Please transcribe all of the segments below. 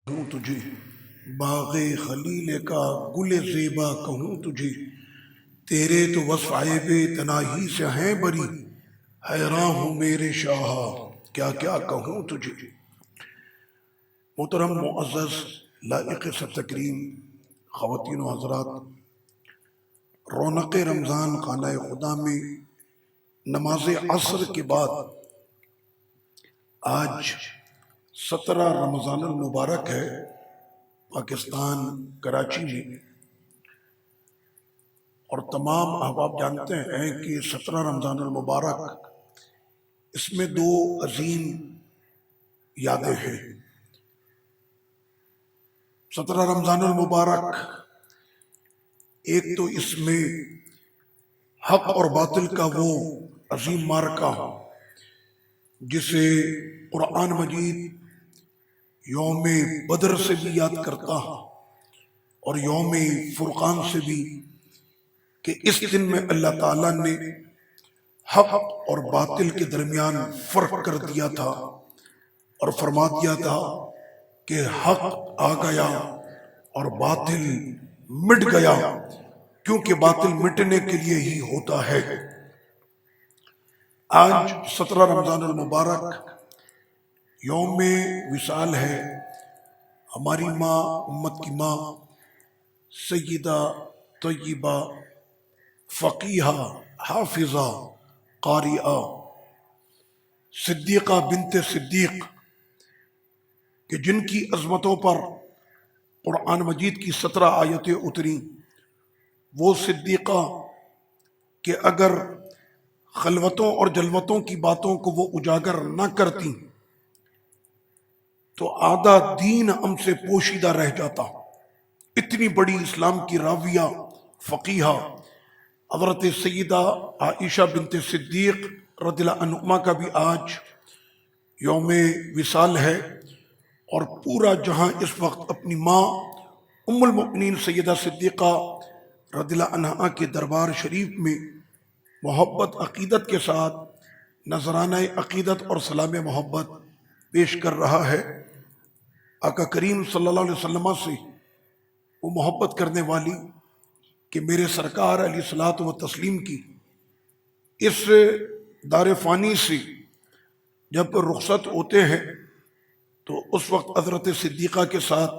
کہوں تجھے باغ خلیل کا گل زیبا کہوں تجھے، تیرے تو وصف عیب تناہی سے ہیں بری، حیران ہوں میرے شاہ کیا کیا کہوں تجھے۔ محترم معزز لائق سب تکریم خواتین و حضرات، رونق رمضان خانہ خدا میں نماز عصر کے بعد آج 17 رمضان المبارک ہے پاکستان کراچی میں، اور تمام احباب جانتے ہیں کہ 17 رمضان المبارک اس میں دو عظیم یادیں ہیں۔ 17 رمضان المبارک ایک تو اس میں حق اور باطل کا وہ عظیم معرکہ جسے قرآن مجید یوم بدر سے بھی یاد کرتا اور یوم فرقان سے بھی، کہ اس دن میں اللہ تعالیٰ نے حق اور باطل کے درمیان فرق کر دیا تھا اور فرما دیا تھا کہ حق آ گیا اور باطل مٹ گیا، کیونکہ باطل مٹنے کے لیے ہی ہوتا ہے۔ آج 17 رمضان المبارک یوم وصال ہے ہماری ماں، امت کی ماں، سیدہ طیبہ فقیہہ حافظہ قاریہ صدیقہ بنت صدیق، کہ جن کی عظمتوں پر قرآن مجید کی 17 آیتیں اتری۔ وہ صدیقہ کہ اگر خلوتوں اور جلوتوں کی باتوں کو وہ اجاگر نہ کرتی تو آدھا دین ہم سے پوشیدہ رہ جاتا۔ اتنی بڑی اسلام کی راویہ فقیہہ حضرت سیدہ عائشہ بنت صدیق رضی اللہ عنہما کا بھی آج یوم وصال ہے، اور پورا جہاں اس وقت اپنی ماں ام المؤمنین سیدہ صدیقہ رضی اللہ عنہا کے دربار شریف میں محبت عقیدت کے ساتھ نذرانہ عقیدت اور سلام محبت پیش کر رہا ہے۔ آقا کریم صلی اللہ علیہ وسلم سے وہ محبت کرنے والی کہ میرے سرکار علیہ الصلوۃ والتسلیم کی اس دار فانی سے جب رخصت ہوتے ہیں تو اس وقت حضرت صدیقہ کے ساتھ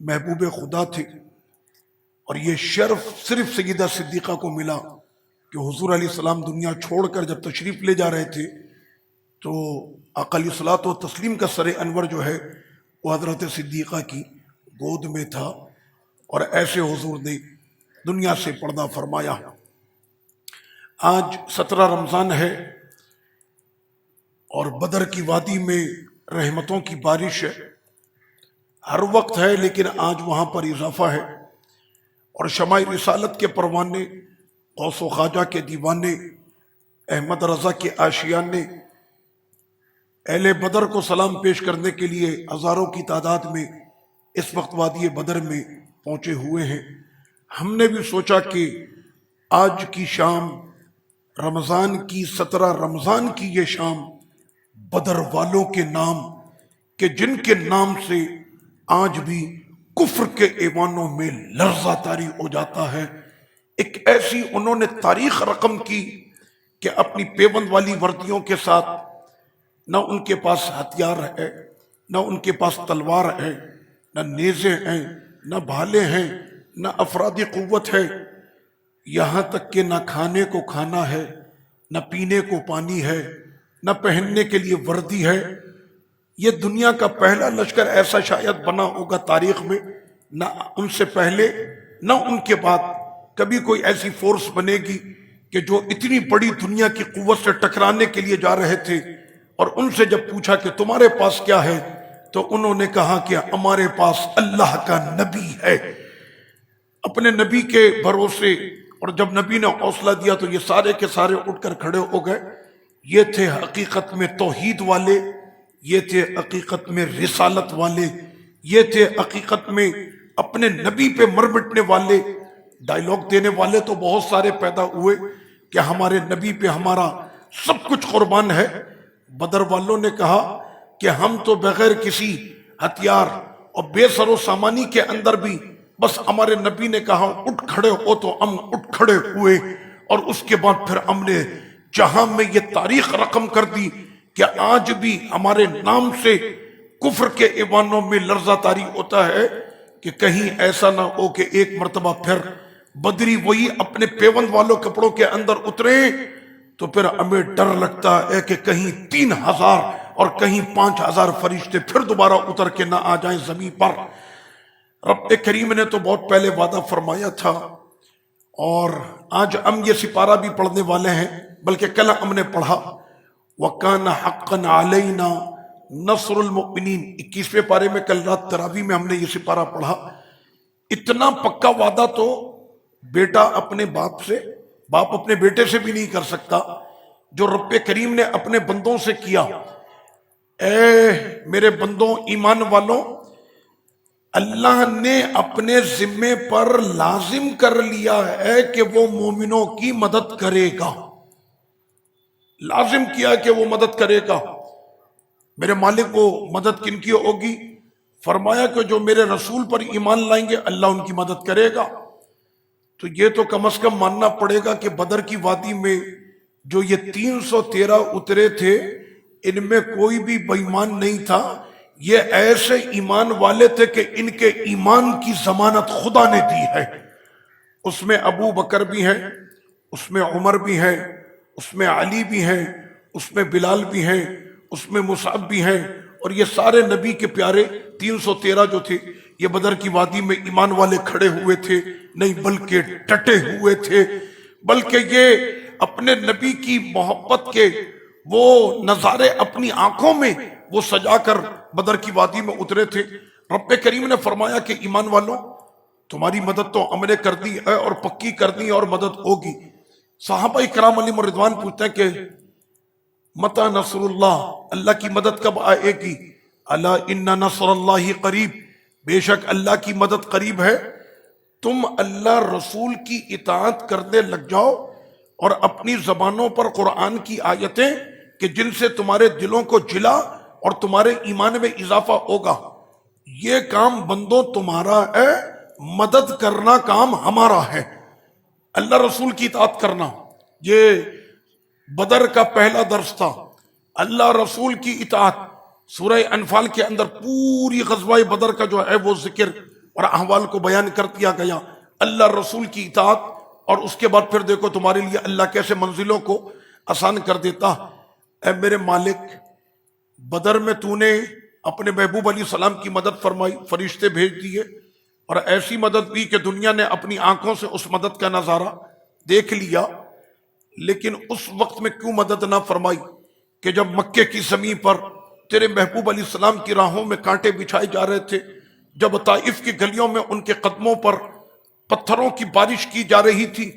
محبوب خدا تھے، اور یہ شرف صرف سیدہ صدیقہ کو ملا کہ حضور علیہ السلام دنیا چھوڑ کر جب تشریف لے جا رہے تھے تو آقا علیہ الصلوۃ والتسلیم کا سر انور جو ہے وہ حضرت صدیقہ کی گود میں تھا، اور ایسے حضور نے دنیا سے پردہ فرمایا۔ آج 17 رمضان ہے اور بدر کی وادی میں رحمتوں کی بارش ہے، ہر وقت ہے لیکن آج وہاں پر اضافہ ہے، اور شمع رسالت کے پروانے، غوث و خواجہ کے دیوانے، احمد رضا کے آشیانے اہل بدر کو سلام پیش کرنے کے لیے ہزاروں کی تعداد میں اس وقت وادی بدر میں پہنچے ہوئے ہیں۔ ہم نے بھی سوچا کہ آج کی شام رمضان کی 17 رمضان کی یہ شام بدر والوں کے نام، کہ جن کے نام سے آج بھی کفر کے ایوانوں میں لرزہ طاری ہو جاتا ہے، ایک ایسی انہوں نے تاریخ رقم کی کہ اپنی پیوند والی وردیوں کے ساتھ نہ ان کے پاس ہتھیار ہے، نہ ان کے پاس تلوار ہے، نہ نیزے ہیں، نہ بھالے ہیں، نہ افرادی قوت ہے، یہاں تک کہ نہ کھانے کو کھانا ہے، نہ پینے کو پانی ہے، نہ پہننے کے لیے وردی ہے۔ یہ دنیا کا پہلا لشکر ایسا شاید بنا ہوگا تاریخ میں، نہ ان سے پہلے نہ ان کے بعد کبھی کوئی ایسی فورس بنے گی کہ جو اتنی بڑی دنیا کی قوت سے ٹکرانے کے لیے جا رہے تھے، اور ان سے جب پوچھا کہ تمہارے پاس کیا ہے تو انہوں نے کہا کہ ہمارے پاس اللہ کا نبی ہے۔ اپنے نبی کے بھروسے، اور جب نبی نے حوصلہ دیا تو یہ سارے کے سارے اٹھ کر کھڑے ہو گئے۔ یہ تھے حقیقت میں توحید والے، یہ تھے حقیقت میں رسالت والے، یہ تھے حقیقت میں اپنے نبی پہ مر مٹنے والے۔ ڈائیلاگ دینے والے تو بہت سارے پیدا ہوئے کہ ہمارے نبی پہ ہمارا سب کچھ قربان ہے۔ بدر والوں نے کہا کہ ہم تو بغیر کسی ہتھیار اور بے سر و سامانی کے اندر بھی بس ہمارے نبی نے کہا اٹھ کھڑے ہو تو ہم اٹھ کھڑے ہوئے، اور اس کے بعد پھر ہم نے جہاں میں یہ تاریخ رقم کر دی کہ آج بھی ہمارے نام سے کفر کے ایوانوں میں لرزہ طاری ہوتا ہے کہ کہیں ایسا نہ ہو کہ ایک مرتبہ پھر بدری وہی اپنے پیوند والوں کپڑوں کے اندر اترے، تو پھر ہمیں ڈر لگتا ہے کہ کہیں 3000 اور کہیں 5000 فرشتے پھر دوبارہ اتر کے نہ آ جائیں زمین پر۔ رب کریم نے تو بہت پہلے وعدہ فرمایا تھا، اور آج ہم یہ سپارہ بھی پڑھنے والے ہیں، بلکہ کل ہم نے پڑھا وَكَانَ حَقًّا عَلَيْنَا نَصْرُ الْمُؤْمِنِينَ، 21ویں پارے میں کل رات تراویح میں ہم نے یہ سپارہ پڑھا۔ اتنا پکا وعدہ تو بیٹا اپنے باپ سے، باپ اپنے بیٹے سے بھی نہیں کر سکتا، جو رب کریم نے اپنے بندوں سے کیا۔ اے میرے بندوں، ایمان والوں، اللہ نے اپنے ذمے پر لازم کر لیا ہے کہ وہ مومنوں کی مدد کرے گا، لازم کیا کہ وہ مدد کرے گا۔ میرے مالک، وہ مدد کن کی ہوگی؟ فرمایا کہ جو میرے رسول پر ایمان لائیں گے اللہ ان کی مدد کرے گا۔ تو یہ تو کم از کم ماننا پڑے گا کہ بدر کی وادی میں جو یہ 313 اترے تھے، ان میں کوئی بھی بے ایمان نہیں تھا، یہ ایسے ایمان والے تھے کہ ان کے ایمان کی ضمانت خدا نے دی ہے۔ اس میں ابو بکر بھی ہے، اس میں عمر بھی ہے، اس میں علی بھی ہے، اس میں بلال بھی ہے، اس میں مصعب بھی ہے، اور یہ سارے نبی کے پیارے 313 جو تھے یہ بدر کی وادی میں ایمان والے کھڑے ہوئے تھے نہیں، بلکہ ڈٹے ہوئے تھے، بلکہ یہ اپنے نبی کی محبت کے وہ نظارے اپنی آنکھوں میں وہ سجا کر بدر کی وادی میں اترے تھے۔ رب کریم نے فرمایا کہ ایمان والوں، تمہاری مدد تو ہم نے کر دی ہے اور پکی کر دی اور مدد ہوگی۔ صحابہ کرام علیہم الرضوان پوچھتے ہیں کہ متی نصر اللہ، اللہ کی مدد کب آئے گی؟ الا ان نصر اللہ قریب، بے شک اللہ کی مدد قریب ہے۔ تم اللہ رسول کی اطاعت کرنے لگ جاؤ اور اپنی زبانوں پر قرآن کی آیتیں کہ جن سے تمہارے دلوں کو جلا اور تمہارے ایمان میں اضافہ ہوگا۔ یہ کام بندوں تمہارا ہے، مدد کرنا کام ہمارا ہے، اللہ رسول کی اطاعت کرنا۔ یہ بدر کا پہلا درس تھا، اللہ رسول کی اطاعت۔ سورہ انفال کے اندر پوری غزوہ بدر کا جو ہے وہ ذکر اور احوال کو بیان کر دیا گیا، اللہ رسول کی اطاعت، اور اس کے بعد پھر دیکھو تمہارے لیے اللہ کیسے منزلوں کو آسان کر دیتا۔ اے میرے مالک، بدر میں تو نے اپنے محبوب علیہ السلام کی مدد فرمائی، فرشتے بھیج دیے، اور ایسی مدد دی کہ دنیا نے اپنی آنکھوں سے اس مدد کا نظارہ دیکھ لیا۔ لیکن اس وقت میں کیوں مدد نہ فرمائی کہ جب مکے کی زمین پر تیرے محبوب علیہ السلام کی راہوں میں کانٹے بچھائے جا رہے تھے، جب طائف کی گلیوں میں ان کے قدموں پر پتھروں کی بارش کی جا رہی تھی،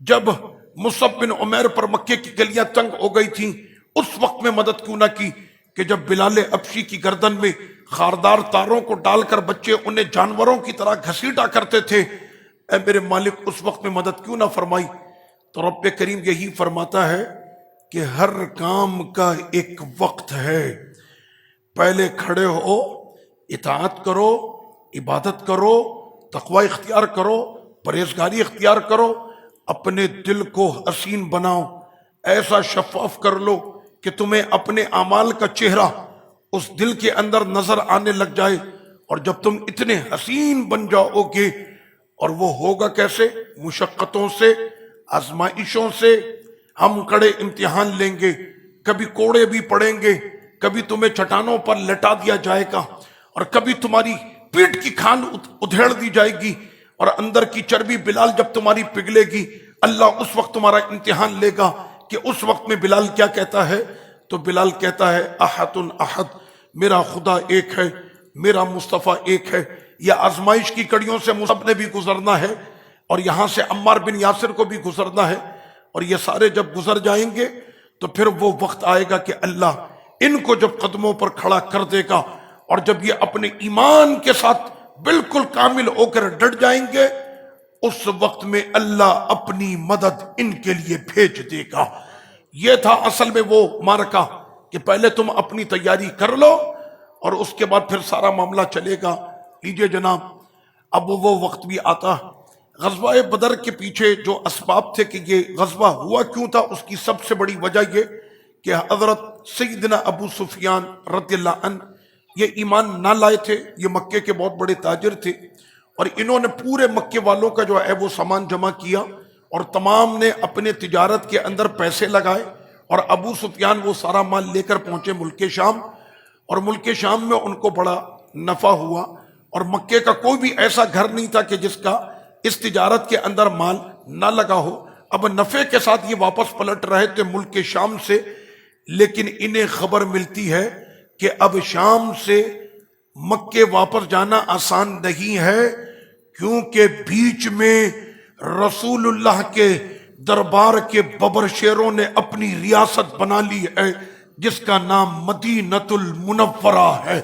جب مصعب بن عمیر پر مکے کی گلیاں تنگ ہو گئی تھیں، اس وقت میں مدد کیوں نہ کی کہ جب بلال ابشی کی گردن میں خاردار تاروں کو ڈال کر بچے انہیں جانوروں کی طرح گھسیٹا کرتے تھے، اے میرے مالک اس وقت میں مدد کیوں نہ فرمائی؟ تو رب کریم یہی فرماتا ہے کہ ہر کام کا ایک وقت ہے، پہلے کھڑے ہو، اطاعت کرو، عبادت کرو، تقوی اختیار کرو، پرہیزگاری اختیار کرو، اپنے دل کو حسین بناؤ، ایسا شفاف کر لو کہ تمہیں اپنے اعمال کا چہرہ اس دل کے اندر نظر آنے لگ جائے، اور جب تم اتنے حسین بن جاؤ گے، اور وہ ہوگا کیسے؟ مشقتوں سے، آزمائشوں سے۔ ہم کڑے امتحان لیں گے، کبھی کوڑے بھی پڑیں گے، کبھی تمہیں چٹانوں پر لٹا دیا جائے گا، اور کبھی تمہاری پیٹ کی کھال ادھیڑ دی جائے گی، اور اندر کی چربی بلال جب تمہاری پگھلے گی، اللہ اس وقت تمہارا امتحان لے گا کہ اس وقت میں بلال کیا کہتا ہے؟ تو بلال کہتا ہے احد احد، میرا خدا ایک ہے، میرا مصطفیٰ ایک ہے۔ یہ آزمائش کی کڑیوں سے مصعب نے بھی گزرنا ہے، اور یہاں سے عمار بن یاسر کو بھی گزرنا ہے، اور یہ سارے جب گزر جائیں گے تو پھر وہ وقت آئے گا کہ اللہ ان کو جب قدموں پر کھڑا کر دے گا، اور جب یہ اپنے ایمان کے ساتھ بالکل کامل ہو کر ڈٹ جائیں گے، اس وقت میں اللہ اپنی مدد ان کے لیے بھیج دے گا۔ یہ تھا اصل میں وہ معرکہ کہ پہلے تم اپنی تیاری کر لو، اور اس کے بعد پھر سارا معاملہ چلے گا۔ لیجئے جناب، اب وہ وقت بھی آتا۔ غزوہ بدر کے پیچھے جو اسباب تھے کہ یہ غزوہ ہوا کیوں تھا، اس کی سب سے بڑی وجہ یہ کہ حضرت سیدنا ابو سفیان رضی اللہ عنہ یہ ایمان نہ لائے تھے۔ یہ مکے کے بہت بڑے تاجر تھے، اور انہوں نے پورے مکے والوں کا جو ہے وہ سامان جمع کیا، اور تمام نے اپنے تجارت کے اندر پیسے لگائے، اور ابو سفیان وہ سارا مال لے کر پہنچے ملک شام، اور ملک شام میں ان کو بڑا نفع ہوا، اور مکے کا کوئی بھی ایسا گھر نہیں تھا کہ جس کا اس تجارت کے اندر مال نہ لگا ہو۔ اب نفع کے ساتھ یہ واپس پلٹ رہے تھے ملک شام سے، لیکن انہیں خبر ملتی ہے کہ اب شام سے مکے واپس جانا آسان نہیں ہے، کیونکہ بیچ میں رسول اللہ کے دربار کے ببر شیروں نے اپنی ریاست بنا لی ہے، جس کا نام مدینۃ المنورہ ہے،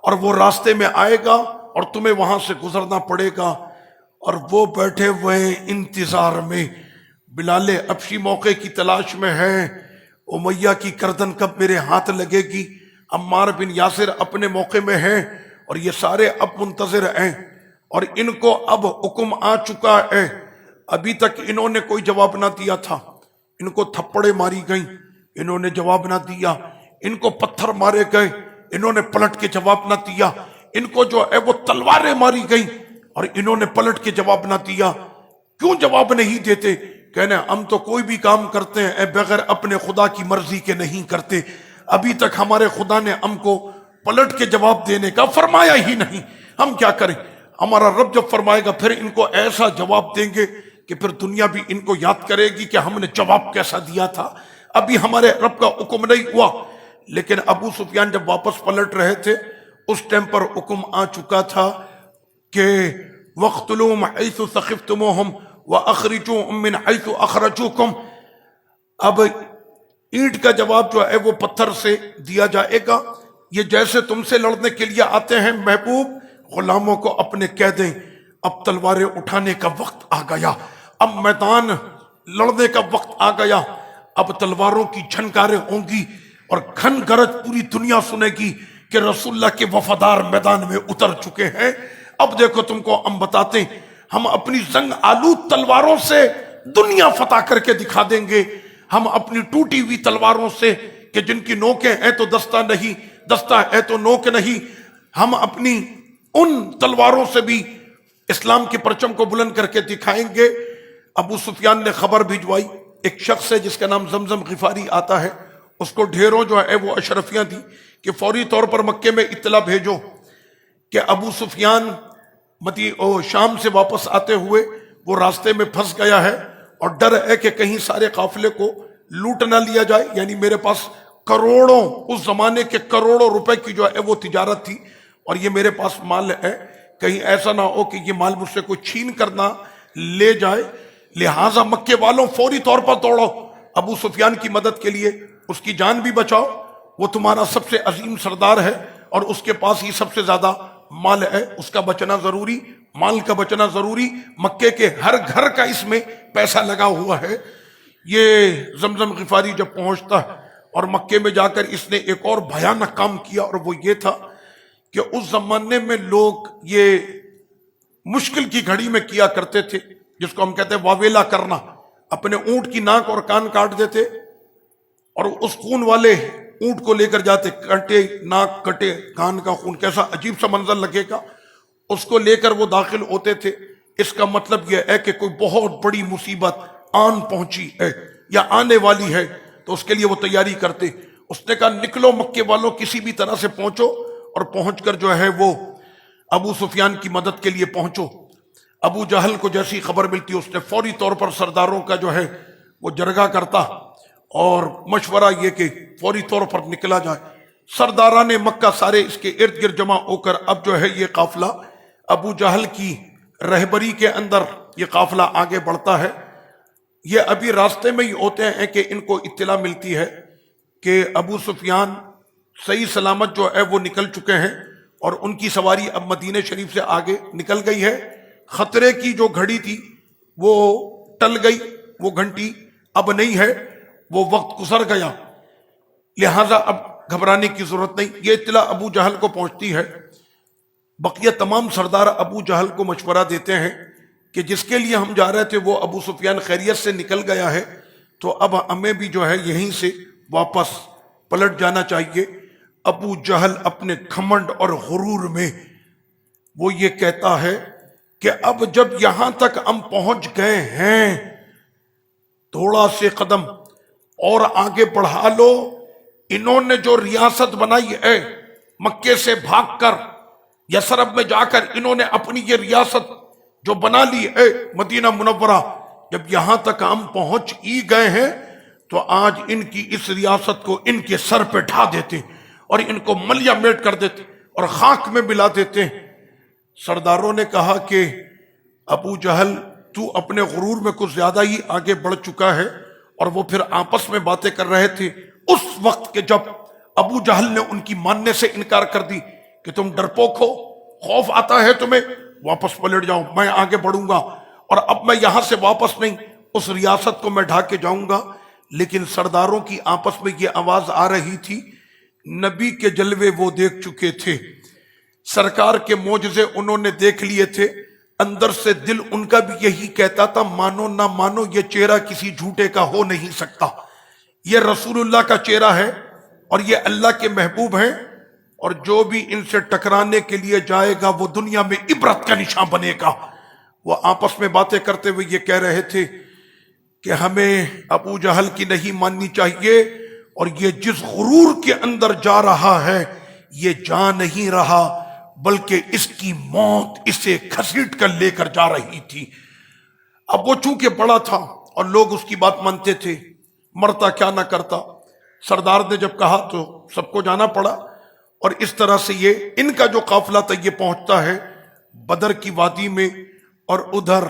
اور وہ راستے میں آئے گا اور تمہیں وہاں سے گزرنا پڑے گا۔ اور وہ بیٹھے ہوئے ہیں انتظار میں، بلال حبشی موقع کی تلاش میں ہے، امیہ کی گردن کب میرے ہاتھ لگے گی، عمار بن یاسر اپنے موقع میں ہیں، اور یہ سارے اب منتظر ہیں، اور ان کو اب حکم آ چکا ہے۔ ابھی تک انہوں نے کوئی جواب نہ دیا تھا، ان کو تھپڑے ماری گئیں، انہوں نے جواب نہ دیا، ان کو پتھر مارے گئے، انہوں نے پلٹ کے جواب نہ دیا، ان کو جو ہے وہ تلواریں ماری گئیں اور انہوں نے پلٹ کے جواب نہ دیا۔ کیوں جواب نہیں دیتے؟ کہنے ہم تو کوئی بھی کام کرتے ہیں بغیر اپنے خدا کی مرضی کے نہیں کرتے، ابھی تک ہمارے خدا نے ہم کو پلٹ کے جواب دینے کا فرمایا ہی نہیں، ہم کیا کریں؟ ہمارا رب جب فرمائے گا پھر ان کو ایسا جواب دیں گے کہ پھر دنیا بھی ان کو یاد کرے گی کہ ہم نے جواب کیسا دیا تھا۔ ابھی ہمارے رب کا حکم نہیں ہوا، لیکن ابو سفیان جب واپس پلٹ رہے تھے اس ٹائم پر حکم آ چکا تھا کہ وَاقْتُلُوهُمْ حَيْثُ ثَقِفْتُمُوهُمْ وَأَخْرِجُوهُمْ مِنْ حَيْثُ أَخْرَجُوكُمْ۔ اب اینٹ کا جواب جو ہے وہ پتھر سے دیا جائے گا، یہ جیسے تم سے لڑنے کے لیے آتے ہیں محبوب، غلاموں کو اپنے کہہ دیں اب تلواریں اٹھانے کا وقت آ گیا، اب میدان لڑنے کا وقت آ گیا، اب تلواروں کی جھنکاریں ہوں گی اور گھن گرج پوری دنیا سنے گی کہ رسول اللہ کے وفادار میدان میں اتر چکے ہیں۔ اب دیکھو تم کو ہم بتاتے ہیں، ہم اپنی زنگ آلود تلواروں سے دنیا فتح کر کے دکھا دیں گے، ہم اپنی ٹوٹی ہوئی تلواروں سے کہ جن کی نوکیں ہیں تو دستہ نہیں، دستہ ہے تو نوک نہیں، ہم اپنی ان تلواروں سے بھی اسلام کے پرچم کو بلند کر کے دکھائیں گے۔ ابو سفیان نے خبر بھجوائی، ایک شخص ہے جس کا نام زمزم غفاری آتا ہے، اس کو ڈھیروں جو ہے وہ اشرفیاں دی کہ فوری طور پر مکے میں اطلاع بھیجو کہ ابو سفیان شام سے واپس آتے ہوئے وہ راستے میں پھنس گیا ہے، اور ڈر ہے کہ کہیں سارے قافلے کو لوٹ نہ لیا جائے، یعنی میرے پاس کروڑوں، اس زمانے کے کروڑوں روپے کی جو ہے وہ تجارت تھی، اور یہ میرے پاس مال ہے، کہیں ایسا نہ ہو کہ یہ مال مجھ سے کوئی چھین کر نہ لے جائے، لہٰذا مکے والوں فوری طور پر دوڑو ابو سفیان کی مدد کے لیے، اس کی جان بھی بچاؤ، وہ تمہارا سب سے عظیم سردار ہے اور اس کے پاس ہی سب سے زیادہ مال ہے، اس کا بچنا ضروری، مال کا بچنا ضروری، مکے کے ہر گھر کا اس میں پیسہ لگا ہوا ہے۔ یہ زمزم غفاری جب پہنچتا ہے اور مکے میں جا کر اس نے ایک اور بھیانک کام کیا، اور وہ یہ تھا کہ اس زمانے میں لوگ یہ مشکل کی گھڑی میں کیا کرتے تھے جس کو ہم کہتے ہیں واویلا کرنا، اپنے اونٹ کی ناک اور کان کاٹ دیتے اور اس خون والے اونٹ کو لے کر جاتے، کٹے ناک کٹے کان کا خون، کیسا عجیب سا منظر لگے گا، اس کو لے کر وہ داخل ہوتے تھے۔ اس کا مطلب یہ ہے کہ کوئی بہت بڑی مصیبت آن پہنچی ہے یا آنے والی ہے، تو اس کے لیے وہ تیاری کرتے۔ اس نے کہا نکلو مکے والوں، کسی بھی طرح سے پہنچو، اور پہنچ کر جو ہے وہ ابو سفیان کی مدد کے لیے پہنچو۔ ابو جہل کو جیسی خبر ملتی اس نے فوری طور پر سرداروں کا جو ہے وہ جرگہ کرتا اور مشورہ یہ کہ فوری طور پر نکلا جائے۔ سرداران مکہ سارے اس کے ارد گرد جمع ہو کر اب جو ہے یہ قافلہ ابو جہل کی رہبری کے اندر یہ قافلہ آگے بڑھتا ہے۔ یہ ابھی راستے میں ہی ہوتے ہیں کہ ان کو اطلاع ملتی ہے کہ ابو سفیان صحیح سلامت جو ہے وہ نکل چکے ہیں اور ان کی سواری اب مدینہ شریف سے آگے نکل گئی ہے۔ خطرے کی جو گھڑی تھی وہ ٹل گئی، وہ گھنٹی اب نہیں ہے، وہ وقت گزر گیا، لہٰذا اب گھبرانے کی ضرورت نہیں۔ یہ اطلاع ابو جہل کو پہنچتی ہے، بقیہ تمام سردار ابو جہل کو مشورہ دیتے ہیں کہ جس کے لیے ہم جا رہے تھے وہ ابو سفیان خیریت سے نکل گیا ہے، تو اب ہمیں بھی جو ہے یہیں سے واپس پلٹ جانا چاہیے۔ ابو جہل اپنے گھمنڈ اور غرور میں وہ یہ کہتا ہے کہ اب جب یہاں تک ہم پہنچ گئے ہیں، تھوڑا سے قدم اور آگے بڑھا لو۔ انہوں نے جو ریاست بنائی ہے مکے سے بھاگ کر یثرب میں جا کر، انہوں نے اپنی یہ ریاست جو بنا لی ہے مدینہ منورہ، جب یہاں تک ہم پہنچ ہی گئے ہیں تو آج ان کی اس ریاست کو ان کے سر پہ ڈھا دیتے اور ان کو ملیا میٹ کر دیتے اور خاک میں ملا دیتے۔ سرداروں نے کہا کہ ابو جہل تو اپنے غرور میں کچھ زیادہ ہی آگے بڑھ چکا ہے، اور وہ پھر آپس میں باتیں کر رہے تھے اس وقت کہ جب ابو جہل نے ان کی ماننے سے انکار کر دی کہ تم ڈرپوک ہو، خوف آتا ہے تمہیں، واپس پلٹ جاؤ، میں آگے بڑھوں گا اور اب میں یہاں سے واپس نہیں، اس ریاست کو میں ڈھا کے جاؤں گا۔ لیکن سرداروں کی آپس میں یہ آواز آ رہی تھی، نبی کے جلوے وہ دیکھ چکے تھے، سرکار کے معجزے انہوں نے دیکھ لیے تھے، اندر سے دل ان کا بھی یہی کہتا تھا مانو نہ مانو یہ چہرہ کسی جھوٹے کا ہو نہیں سکتا، یہ رسول اللہ کا چہرہ ہے اور یہ اللہ کے محبوب ہیں، اور جو بھی ان سے ٹکرانے کے لیے جائے گا وہ دنیا میں عبرت کا نشان بنے گا۔ وہ آپس میں باتیں کرتے ہوئے یہ کہہ رہے تھے کہ ہمیں ابو جہل کی نہیں ماننی چاہیے، اور یہ جس غرور کے اندر جا رہا ہے یہ جا نہیں رہا بلکہ اس کی موت اسے گھسیٹ کر لے کر جا رہی تھی۔ اب وہ چونکہ بڑا تھا اور لوگ اس کی بات مانتے تھے، مرتا کیا نہ کرتا، سردار نے جب کہا تو سب کو جانا پڑا، اور اس طرح سے یہ ان کا جو قافلہ تھا یہ پہنچتا ہے بدر کی وادی میں، اور ادھر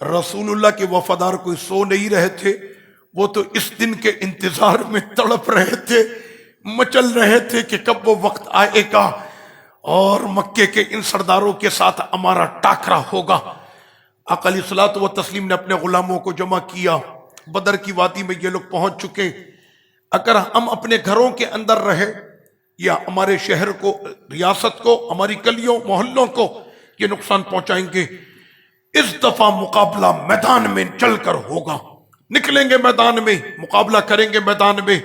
رسول اللہ کے وفادار کوئی سو نہیں رہے تھے، وہ تو اس دن کے انتظار میں تڑپ رہے تھے، مچل رہے تھے کہ کب وہ وقت آئے گا اور مکے کے ان سرداروں کے ساتھ ہمارا ٹاکرا ہوگا۔ آقا علیہ الصلوۃ والتسلیم نے اپنے غلاموں کو جمع کیا، بدر کی وادی میں یہ لوگ پہنچ چکے۔ اگر ہم اپنے گھروں کے اندر رہے یا ہمارے شہر کو، ریاست کو، ہماری گلیوں محلوں کو یہ نقصان پہنچائیں گے، اس دفعہ مقابلہ میدان میں چل کر ہوگا، نکلیں گے میدان میں، مقابلہ کریں گے میدان میں۔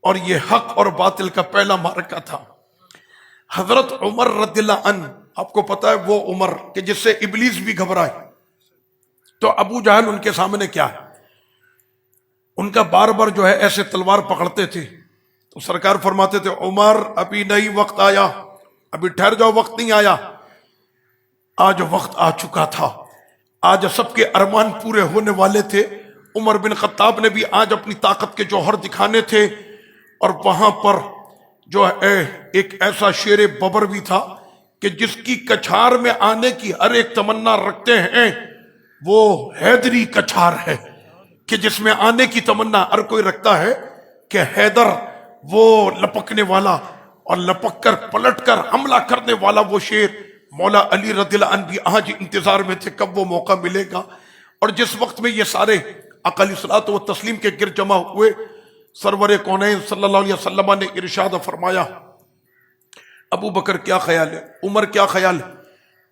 اور یہ حق اور باطل کا پہلا معرکہ تھا۔ حضرت عمر رضی اللہ عنہ، آپ کو پتا ہے وہ عمر کہ جس سے ابلیس بھی گھبرائے، تو ابو جہل ان کے سامنے کیا ہے، ان کا بار بار جو ہے ایسے تلوار پکڑتے تھے، تو سرکار فرماتے تھے عمر ابھی نہیں وقت آیا، ابھی ٹھہر جاؤ، وقت نہیں آیا۔ آج وقت آ چکا تھا، آج سب کے ارمان پورے ہونے والے تھے۔ عمر بن خطاب نے بھی آج اپنی طاقت کے جوہر دکھانے تھے، اور وہاں پر جو ہے ایک ایسا شیر ببر بھی تھا کہ جس کی کچھار میں آنے کی ہر ایک تمنا رکھتے ہیں، وہ حیدری کچھار ہے کہ جس میں آنے کی تمنا ہر کوئی رکھتا ہے کہ حیدر وہ لپکنے والا اور لپک کر پلٹ کر حملہ کرنے والا وہ شیر۔ مولا علی رضی اللہ عنہ بھی آج انتظار میں تھے کب وہ موقع ملے گا، اور جس وقت میں یہ سارے آقا علیہ الصلوۃ والتسلیم کے گرد جمع ہوئے، سرور کونین صلی اللہ علیہ وسلم نے ارشاد فرمایا ابو بکر کیا خیال ہے، عمر کیا خیال ہے؟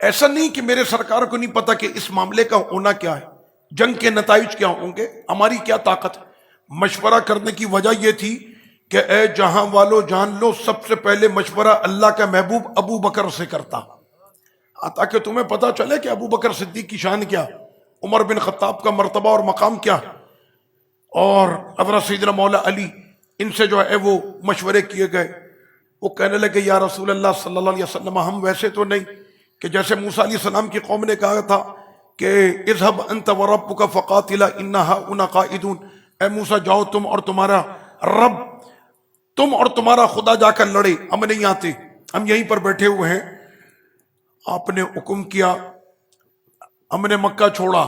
ایسا نہیں کہ میرے سرکار کو نہیں پتا کہ اس معاملے کا ہونا کیا ہے، جنگ کے نتائج کیا ہوں گے، ہماری کیا طاقت ہے۔ مشورہ کرنے کی وجہ یہ تھی کہ اے جہاں والو جان لو، سب سے پہلے مشورہ اللہ کا محبوب ابو بکر سے کرتا، تاکہ تمہیں پتا چلے کہ ابو بکر صدیق کی شان کیا، عمر بن خطاب کا مرتبہ اور مقام کیا، اور حضرت سیدنا مولا علی ان سے جو ہے وہ مشورے کیے گئے۔ وہ کہنے لگے یا رسول اللہ صلی اللہ علیہ وسلم، ہم ویسے تو نہیں کہ جیسے موسیٰ علیہ السلام کی قوم نے کہا تھا کہ اذهب انت وربك فقاتلا انا هؤلاء قاعدون، اے موسیٰ جاؤ تم اور تمہارا رب، تم اور تمہارا خدا جا کر لڑے، ہم نہیں آتے، ہم یہیں پر بیٹھے ہوئے ہیں۔ آپ نے حکم کیا، ہم نے مکہ چھوڑا،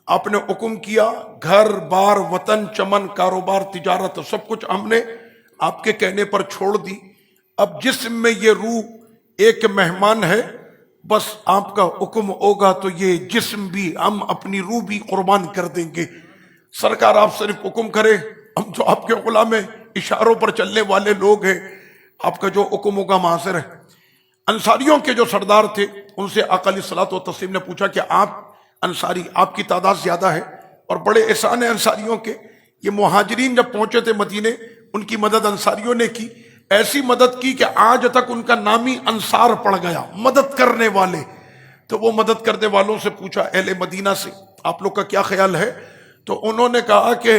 آپ نے حکم کیا، گھر بار وطن چمن کاروبار تجارت سب کچھ ہم نے آپ کے کہنے پر چھوڑ دی۔ اب جسم میں یہ روح ایک مہمان ہے، بس آپ کا حکم ہوگا تو یہ جسم بھی، ہم اپنی روح بھی قربان کر دیں گے۔ سرکار آپ صرف حکم کرے، ہم جو آپ کے غلام ہیں، اشاروں پر چلنے والے لوگ ہیں، آپ کا جو حکم ہوگا ہم حاضر ہیں۔ انصاریوں کے جو سردار تھے ان سے آقا علیہ الصلوۃ والتسلیم نے پوچھا کہ آپ انصاری، آپ کی تعداد زیادہ ہے اور بڑے احسان ہیں انصاریوں کے، یہ مہاجرین جب پہنچے تھے مدینے ان کی مدد انصاریوں نے کی، ایسی مدد کی کہ آج تک ان کا نام ہی انصار پڑ گیا، مدد کرنے والے۔ تو وہ مدد کرنے والوں سے پوچھا اہل مدینہ سے آپ لوگ کا کیا خیال ہے؟ تو انہوں نے کہا کہ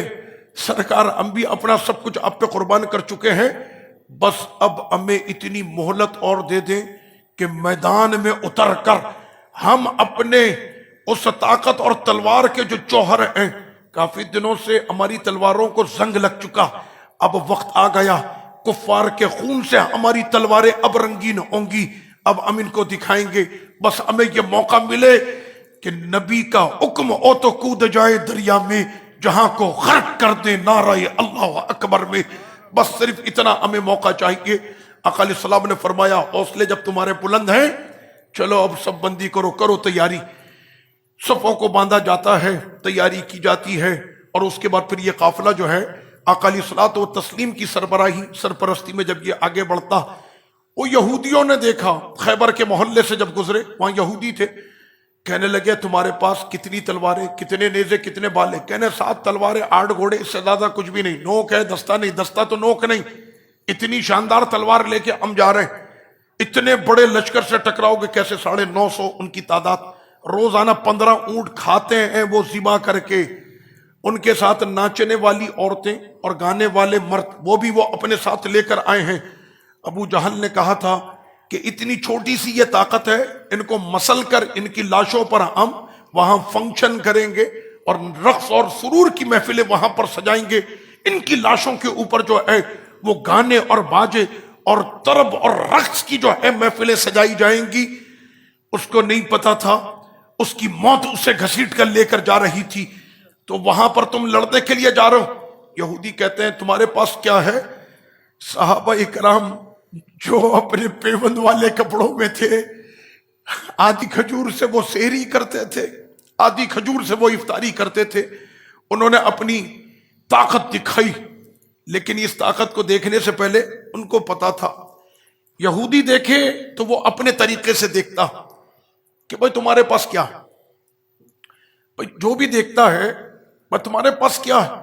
سرکار ہم بھی اپنا سب کچھ آپ پہ قربان کر چکے ہیں، بس اب ہمیں اتنی مہلت اور دے دیں کہ میدان میں اتر کر ہم اپنے اس طاقت اور تلوار کے جو جوہر ہیں، کافی دنوں سے ہماری تلواروں کو زنگ لگ چکا، اب وقت آ گیا، کفار کے خون سے ہماری تلواریں اب رنگین ہوں گی، اب ہم ان کو دکھائیں گے، بس ہمیں یہ موقع ملے کہ نبی کا حکم ہو تو کود جائے دریا میں، جہاں کو غرق کر دے نعرہ اللہ اکبر میں، بس صرف اتنا ہمیں موقع چاہیے۔ آقا علیہ السلام نے فرمایا حوصلے جب تمہارے بلند ہیں چلو اب سب بندی کرو تیاری۔ صفوں کو باندھا جاتا ہے، تیاری کی جاتی ہے، اور اس کے بعد پھر یہ قافلہ جو ہے آقا علیہ الصلوۃ والتسلیم کی سرپرستی میں جب یہ آگے بڑھتا، وہ یہودیوں نے دیکھا، خیبر کے محلے سے جب گزرے وہاں یہودی تھے، کہنے لگے تمہارے پاس کتنی تلواریں، کتنے نیزے، کتنے بالے؟ کہنے 7 تلواریں 8 گھوڑے، اس سے زیادہ کچھ بھی نہیں، نوک ہے دستہ نہیں، دستہ تو نوک نہیں، اتنی شاندار تلوار لے کے ہم جا رہے ہیں، اتنے بڑے لشکر سے ٹکراؤ گے کیسے؟ 950 ان کی تعداد، روزانہ 15 اونٹ کھاتے ہیں وہ ذبح کر کے، ان کے ساتھ ناچنے والی عورتیں اور گانے والے مرد وہ بھی وہ اپنے ساتھ لے کر آئے ہیں۔ ابو جہل نے کہا تھا کہ اتنی چھوٹی سی یہ طاقت ہے، ان کو مسل کر ان کی لاشوں پر ہم وہاں فنکشن کریں گے اور رقص اور سرور کی محفلیں وہاں پر سجائیں گے، ان کی لاشوں کے اوپر جو ہے وہ گانے اور باجے اور طرب اور رقص کی جو ہے محفلیں سجائی جائیں گی۔ اس کو نہیں پتا تھا اس کی موت اسے گھسیٹ کر لے کر جا رہی تھی، تو وہاں پر تم لڑنے کے لیے جا رہے ہو۔ یہودی کہتے ہیں تمہارے پاس کیا ہے؟ صحابہ اکرام جو اپنے پیوند والے کپڑوں میں تھے، آدھی کھجور سے وہ سحری کرتے تھے، آدھی کھجور سے وہ افطاری کرتے تھے، انہوں نے اپنی طاقت دکھائی، لیکن اس طاقت کو دیکھنے سے پہلے ان کو پتا تھا یہودی دیکھے تو وہ اپنے طریقے سے دیکھتا کہ بھائی تمہارے پاس کیا ہے، بھائی جو بھی دیکھتا ہے بھائی تمہارے پاس کیا ہے،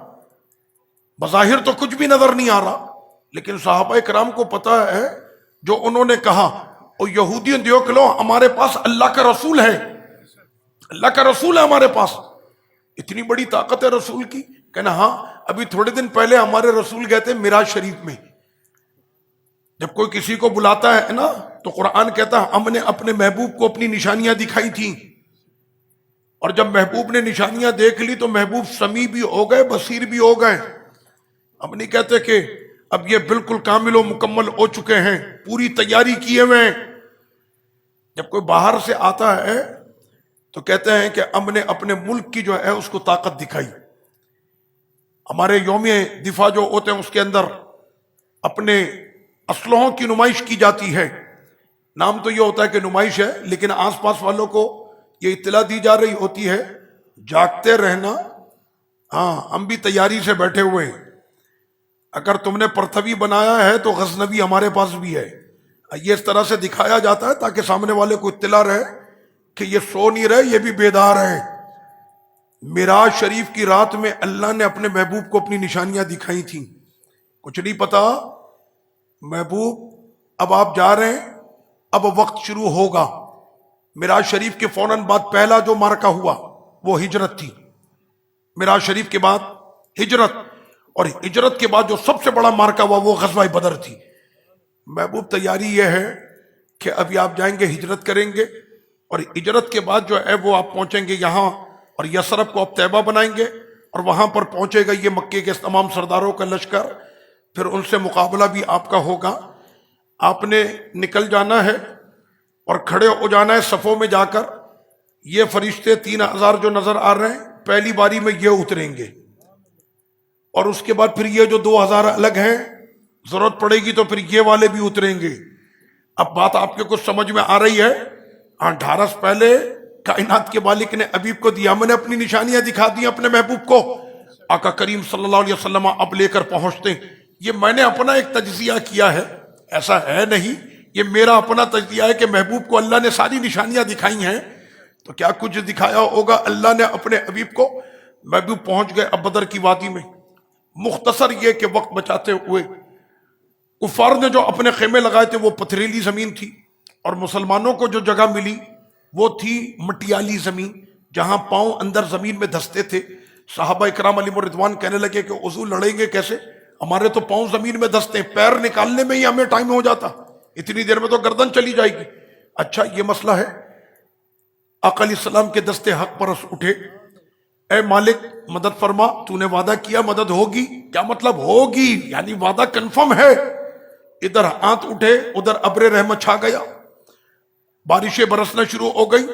بظاہر تو کچھ بھی نظر نہیں آ رہا، لیکن صحابہ کرام کو پتا ہے جو انہوں نے کہا او یہودیوں دیکھ لو ہمارے پاس اللہ کا رسول ہے، اللہ کا رسول ہے ہمارے پاس، اتنی بڑی طاقت ہے رسول کی۔ کہنا ہاں ابھی تھوڑے دن پہلے ہمارے رسول گئے تھے معراج شریف میں، جب کوئی کسی کو بلاتا ہے نا تو قرآن کہتا ہے ہم نے اپنے محبوب کو اپنی نشانیاں دکھائی تھیں، اور جب محبوب نے نشانیاں دیکھ لی تو محبوب سمیع بھی ہو گئے، بصیر بھی ہو گئے۔ ہم نہیں کہتے کہ اب یہ بالکل کامل و مکمل ہو چکے ہیں، پوری تیاری کیے ہوئے ہیں۔ جب کوئی باہر سے آتا ہے تو کہتے ہیں کہ ہم نے اپنے ملک کی جو ہے اس کو طاقت دکھائی۔ ہمارے یوم دفاع جو ہوتے ہیں اس کے اندر اپنے اسلحوں کی نمائش کی جاتی ہے، نام تو یہ ہوتا ہے کہ نمائش ہے، لیکن آس پاس والوں کو یہ اطلاع دی جا رہی ہوتی ہے جاگتے رہنا، ہاں ہم بھی تیاری سے بیٹھے ہوئے ہیں، اگر تم نے پرتھوی بنایا ہے تو غزنوی ہمارے پاس بھی ہے۔ یہ اس طرح سے دکھایا جاتا ہے تاکہ سامنے والے کو اطلاع رہے کہ یہ سو نہیں رہے، یہ بھی بیدار ہے۔ معراج شریف کی رات میں اللہ نے اپنے محبوب کو اپنی نشانیاں دکھائی تھیں، کچھ نہیں پتا محبوب اب آپ جا رہے ہیں، اب وقت شروع ہوگا۔ معراج شریف کے فوراً بعد پہلا جو معرکہ ہوا وہ ہجرت تھی، معراج شریف کے بعد ہجرت، اور ہجرت کے بعد جو سب سے بڑا معرکہ ہوا وہ غزوہ بدر تھی۔ محبوب تیاری یہ ہے کہ ابھی آپ جائیں گے ہجرت کریں گے، اور ہجرت کے بعد جو ہے وہ آپ پہنچیں گے یہاں، اور یثرب کو آپ طیبہ بنائیں گے، اور وہاں پر پہنچے گا یہ مکے کے تمام سرداروں کا لشکر، پھر ان سے مقابلہ بھی آپ کا ہوگا۔ آپ نے نکل جانا ہے اور کھڑے ہو جانا ہے صفوں میں جا کر، یہ فرشتے 3000 جو نظر آ رہے ہیں پہلی باری میں یہ اتریں گے، اور اس کے بعد پھر یہ جو 2000 الگ ہیں، ضرورت پڑے گی تو پھر یہ والے بھی اتریں گے۔ اب بات آپ کے کچھ سمجھ میں آ رہی ہے؟ ہاں، ڈھارس پہلے کائنات کے مالک نے حبیب کو دیا، میں نے اپنی نشانیاں دکھا دی اپنے محبوب کو، آقا کریم صلی اللہ علیہ وسلم اب لے کر پہنچتے ہیں۔ یہ میں نے اپنا ایک تجزیہ کیا ہے، ایسا ہے نہیں یہ میرا اپنا تجزیہ ہے کہ محبوب کو اللہ نے ساری نشانیاں دکھائی ہیں، تو کیا کچھ دکھایا ہوگا اللہ نے اپنے حبیب کو؟ محبوب پہنچ گئے اب بدر کی وادی میں. مختصر یہ کہ وقت بچاتے ہوئے، کفار نے جو اپنے خیمے لگائے تھے وہ پتھریلی زمین تھی، اور مسلمانوں کو جو جگہ ملی وہ تھی مٹیالی زمین، جہاں پاؤں اندر زمین میں دھستے تھے. صحابہ اکرام علیہم الرضوان کہنے لگے کہ حضور لڑیں گے کیسے؟ ہمارے تو پاؤں زمین میں دھستے ہیں، پیر نکالنے میں ہی ہمیں ٹائم ہو جاتا، اتنی دیر میں تو گردن چلی جائے گی. اچھا یہ مسئلہ ہے. آقا علیہ السلام کے دستے حق پرست اٹھے، اے مالک مدد فرما، تو نے وعدہ کیا مدد ہوگی. کیا مطلب ہوگی؟ یعنی وعدہ کنفرم ہے. ادھر ہاتھ اٹھے، ادھر ابر رحمت چھا گیا، بارشیں برسنا شروع ہو گئی.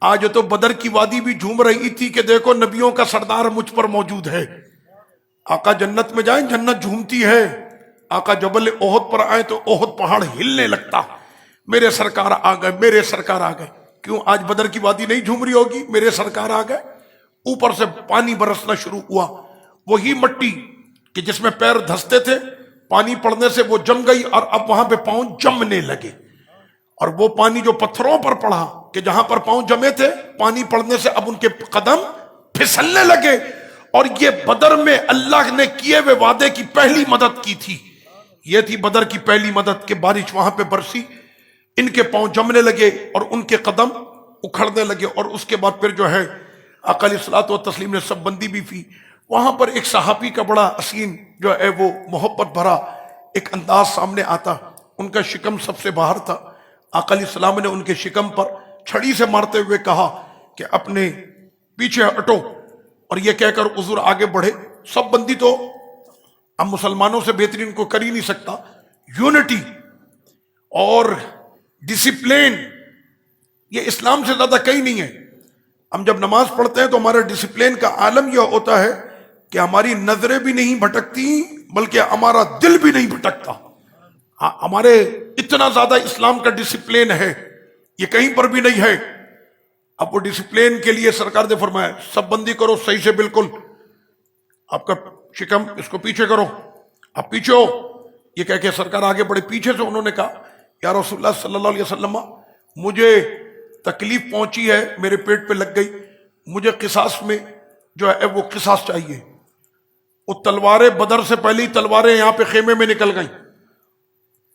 آج تو بدر کی وادی بھی جھوم رہی تھی کہ دیکھو نبیوں کا سردار مجھ پر موجود ہے. آقا جنت میں جائیں جنت جھومتی ہے، آقا جبل احد پر آئے تو احد پہاڑ ہلنے لگتا. میرے سرکار آ گئے، میرے سرکار آ گئے. کیوں آج بدر کی وادی نہیں جھوم رہی ہوگی؟ میرے سرکار آ گئے. اوپر سے پانی برسنا شروع ہوا، وہی مٹی کہ جس میں پیر دھستے تھے، پانی پڑنے سے وہ جم گئی اور اب وہاں پہ پاؤں جمنے لگے. اور وہ پانی جو پتھروں پر پڑا کہ جہاں پر پاؤں جمے تھے، پانی پڑنے سے اب ان کے قدم پھسلنے لگے. اور یہ بدر میں اللہ نے کیے ہوئے وعدے کی پہلی مدد کی تھی. یہ تھی بدر کی پہلی مدد کہ بارش وہاں پہ برسی، ان کے پاؤں جمنے لگے اور ان کے قدم اکھڑنے لگے. اور اس کے بعد پھر جو ہے آقا علیہ الصلوۃ والتسلیم نے سب بندی بھی کی. وہاں پر ایک صحابی کا بڑا حسین جو ہے وہ محبت بھرا ایک انداز سامنے آتا. ان کا شکم سب سے باہر تھا. آقا علیہ السلام نے ان کے شکم پر چھڑی سے مارتے ہوئے کہا کہ اپنے پیچھے ہٹو، اور یہ کہہ کر حضور آگے بڑھے. سب بندی تو ہم مسلمانوں سے بہترین کو کر ہی نہیں سکتا. یونٹی اور ڈسپلین یہ اسلام سے زیادہ کہیں نہیں ہے. ہم جب نماز پڑھتے ہیں تو ہمارے ڈسپلین کا عالم یہ ہوتا ہے کہ ہماری نظریں بھی نہیں بھٹکتی بلکہ ہمارا دل بھی نہیں بھٹکتا. ہمارے اتنا زیادہ اسلام کا ڈسپلین ہے، یہ کہیں پر بھی نہیں ہے. اب وہ ڈسپلین کے لیے سرکار نے فرمایا سب بندی کرو صحیح سے، بالکل آپ کا شکم اس کو پیچھے کرو، آپ پیچھے ہو. یہ کہہ کے سرکار آگے بڑے. پیچھے سے انہوں نے کہا یا رسول اللہ صلی اللہ علیہ وسلم، مجھے تکلیف پہنچی ہے، میرے پیٹ پہ لگ گئی، مجھے قصاص میں جو ہے وہ قصاص چاہیے. وہ تلواریں بدر سے پہلے ہی تلواریں یہاں پہ خیمے میں نکل گئیں.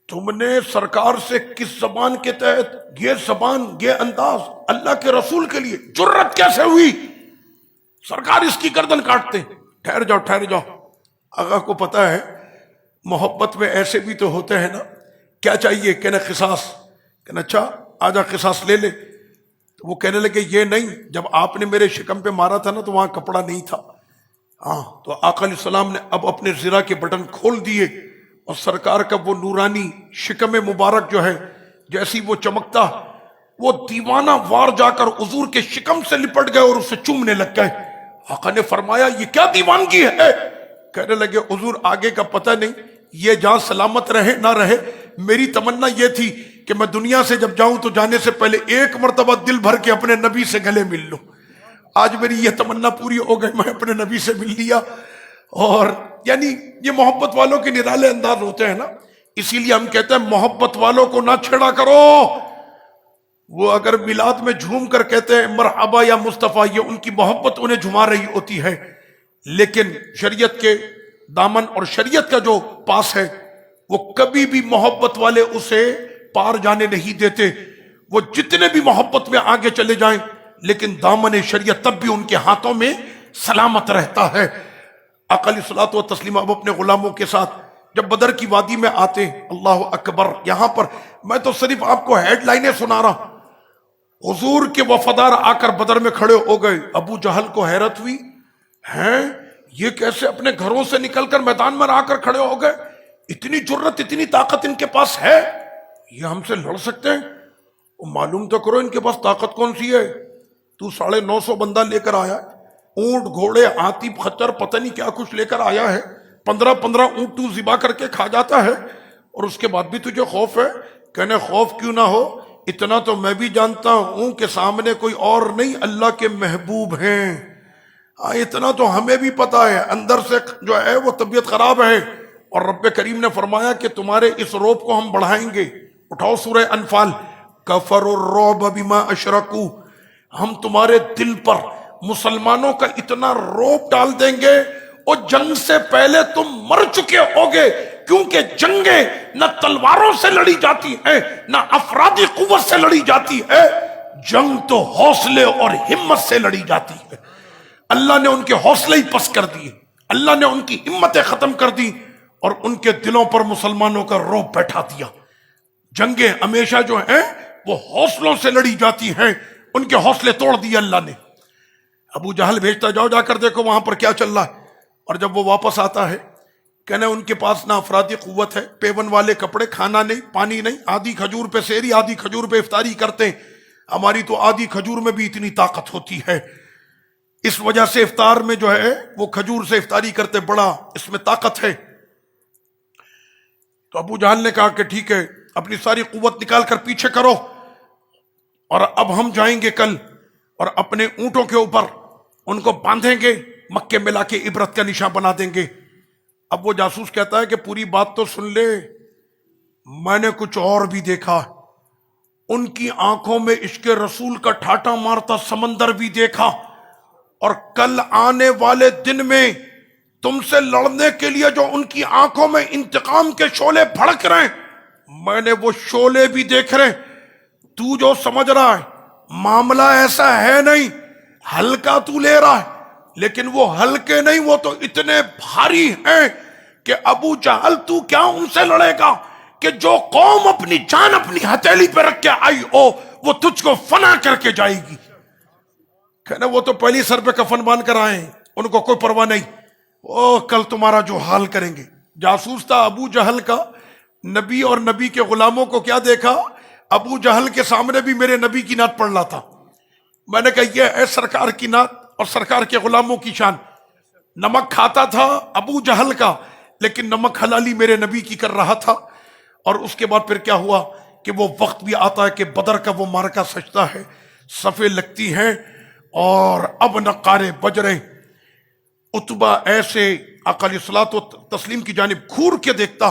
تم نے سرکار سے کس زبان کے تحت یہ زبان، یہ انداز اللہ کے رسول کے لیے جرت کیسے ہوئی؟ سرکار اس کی گردن کاٹتے. ٹھہر جاؤ ٹھہر جاؤ. آقا کو پتا ہے محبت میں ایسے بھی تو ہوتے ہیں نا. کیا چاہیے؟ کہنا قصاص. کہنا اچھا آجا قصاص لے لے. تو وہ کہنے لگے یہ نہیں، جب آپ نے میرے شکم پہ مارا تھا نا تو وہاں کپڑا نہیں تھا. ہاں تو آقا علیہ السلام نے اب اپنے زرہ کے بٹن کھول دیے اور سرکار کا وہ نورانی شکم مبارک جو ہے جیسی وہ چمکتا، وہ دیوانہ وار جا کر حضور کے شکم سے لپٹ گئے اور اسے چومنے لگ گئے. آقا نے فرمایا یہ کیا دیوانگی ہے؟ کہنے لگے حضور آگے کا پتہ نہیں، یہ جان سلامت رہے نہ رہے، میری تمنا یہ تھی کہ میں دنیا سے جب جاؤں تو جانے سے پہلے ایک مرتبہ دل بھر کے اپنے نبی سے گلے مل لوں. آج میری یہ تمنا پوری ہو گئی، میں اپنے نبی سے مل لیا. اور یعنی یہ محبت والوں کے نرالے انداز ہوتے ہیں نا. اسی لیے ہم کہتے ہیں محبت والوں کو نہ چھیڑا کرو. وہ اگر میلاد میں جھوم کر کہتے ہیں مرحبا یا مصطفیٰ، یہ ان کی محبت انہیں جھما رہی ہوتی ہے. لیکن شریعت کے دامن اور شریعت کا جو پاس ہے وہ کبھی بھی محبت والے اسے پار جانے نہیں دیتے. وہ جتنے بھی محبت میں آگے چلے جائیں لیکن دامن شریعت تب بھی ان کے ہاتھوں میں سلامت رہتا ہے. آقا علیہ الصلوۃ والتسلیم اب اپنے غلاموں کے ساتھ جب بدر کی وادی میں آتے ہیں، اللہ اکبر. یہاں پر میں تو صرف آپ کو ہیڈ لائنیں سنا رہا. حضور کے وفادار آ کر بدر میں کھڑے ہو گئے. ابو جہل کو حیرت ہوئی، ہیں یہ کیسے اپنے گھروں سے نکل کر میدان میں آ کر کھڑے ہو گئے؟ اتنی جرت، اتنی طاقت ان کے پاس ہے؟ یہ ہم سے لڑ سکتے ہیں؟ معلوم تو کرو ان کے پاس طاقت کون سی ہے. تو 950 بندہ لے کر آیا ہے، اونٹ گھوڑے ہاتھی خچر پتہ نہیں کیا کچھ لے کر آیا ہے. 15 اونٹ تو ذبح کر کے کھا جاتا ہے اور اس کے بعد بھی تجھے خوف ہے؟ کہنے خوف کیوں نہ ہو، اتنا تو میں بھی جانتا ہوں کہ سامنے کوئی اور نہیں اللہ کے محبوب ہیں. اتنا تو ہمیں بھی پتا ہے. اندر سے جو ہے وہ طبیعت خراب ہے اور رب کریم نے فرمایا کہ تمہارے اس روب کو ہم بڑھائیں گے. اٹھاؤ سورہ انفال، کفروا الرعب بما اشرکوا، ہم تمہارے دل پر مسلمانوں کا اتنا روب ڈال دیں گے اور جنگ سے پہلے تم مر چکے ہوگے، کیونکہ جنگیں نہ تلواروں سے لڑی جاتی ہیں نہ افرادی قوت سے لڑی جاتی ہے، جنگ تو حوصلے اور ہمت سے لڑی جاتی ہے۔ اللہ نے ان کے حوصلے ہی پس کر دیے، اللہ نے ان کی ہمتیں ختم کر دی اور ان کے دلوں پر مسلمانوں کا روب بیٹھا دیا۔ جنگیں ہمیشہ جو ہیں وہ حوصلوں سے لڑی جاتی ہیں، ان کے حوصلے توڑ دیے اللہ نے۔ ابو جہل بھیجتا جاؤ جا کر دیکھو وہاں پر کیا چل رہا ہے، اور جب وہ واپس آتا ہے کہنا ان کے پاس نہ افرادی قوت ہے، پیون والے کپڑے، کھانا نہیں، پانی نہیں، آدھی کھجور پہ سیری، آدھی کھجور پہ افطاری کرتے ہیں، ہماری تو آدھی کھجور میں بھی اتنی طاقت ہوتی ہے، اس وجہ سے افطار میں جو ہے وہ کھجور سے افطاری کرتے، بڑا اس میں طاقت ہے۔ تو ابو جہل نے کہا کہ ٹھیک ہے، اپنی ساری قوت نکال کر پیچھے کرو، اور اب ہم جائیں گے کل اور اپنے اونٹوں کے اوپر ان کو باندھیں گے، مکے میں لا کے عبرت کا نشان بنا دیں گے۔ اب وہ جاسوس کہتا ہے کہ پوری بات تو سن لے، میں نے کچھ اور بھی دیکھا، ان کی آنکھوں میں عشق رسول کا ٹھاٹا مارتا سمندر بھی دیکھا، اور کل آنے والے دن میں تم سے لڑنے کے لیے جو ان کی آنکھوں میں انتقام کے شعلے بھڑک رہے ہیں، میں نے وہ شعلے بھی دیکھ رہے۔ تو جو سمجھ رہا ہے معاملہ ایسا ہے نہیں، ہلکا تو لے رہا ہے، لیکن وہ ہلکے نہیں، وہ تو اتنے بھاری ہیں کہ ابو جہل تو کیا ان سے لڑے گا کہ جو قوم اپنی جان اپنی ہتھیلی پہ رکھ کے آئی ہو وہ تجھ کو فنا کر کے جائے گی۔ کہنا وہ تو پہلی سر پہ کفن باندھ کر آئے ہیں، ان کو کوئی پرواہ نہیں، او کل تمہارا جو حال کریں گے۔ جاسوس تھا ابو جہل کا، نبی اور نبی کے غلاموں کو کیا دیکھا، ابو جہل کے سامنے بھی میرے نبی کی نعت پڑھ رہا تھا۔ میں نے کہا یہ ہے سرکار کی نعت اور سرکار کے غلاموں کی شان۔ نمک کھاتا تھا ابو جہل کا، لیکن نمک حلالی میرے نبی کی کر رہا تھا۔ اور اس کے بعد پھر کیا ہوا کہ وہ وقت بھی آتا ہے کہ بدر کا وہ مارکا سجتا ہے، صفیں لگتی ہیں اور اب نقارے بج رہے۔ عتبہ ایسے آقا علیہ الصلوۃ والتسلیم کی جانب گھور کے دیکھتا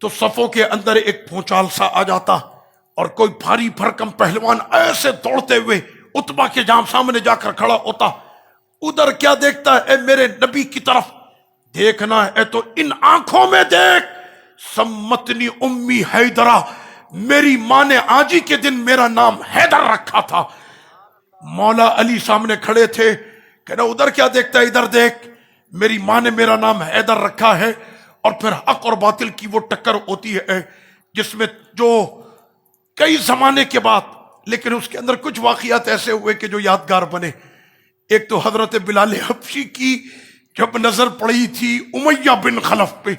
تو صفوں کے اندر ایک پھونچال سا آ جاتا، اور کوئی بھاری بھرکم پہلوان ایسے دوڑتے ہوئے عتبہ کے جام سامنے جا کر کھڑا ہوتا۔ ادھر کیا دیکھتا ہے، اے میرے نبی کی طرف دیکھنا ہے تو ان آنکھوں میں دیکھ، سمتنی امی حیدرہ، میری ماں نے آج ہی کے دن میرا نام حیدر رکھا تھا۔ مولا علی سامنے کھڑے تھے، کہنا ادھر کیا دیکھتا ہے، ادھر دیکھ، میری ماں نے میرا نام حیدر رکھا ہے۔ اور پھر حق اور باطل کی وہ ٹکر ہوتی ہے جس میں جو کئی زمانے کے بعد، لیکن اس کے اندر کچھ واقعات ایسے ہوئے کہ جو یادگار بنے۔ ایک تو حضرت بلال حبشی کی جب نظر پڑی تھی امیہ بن خلف پہ،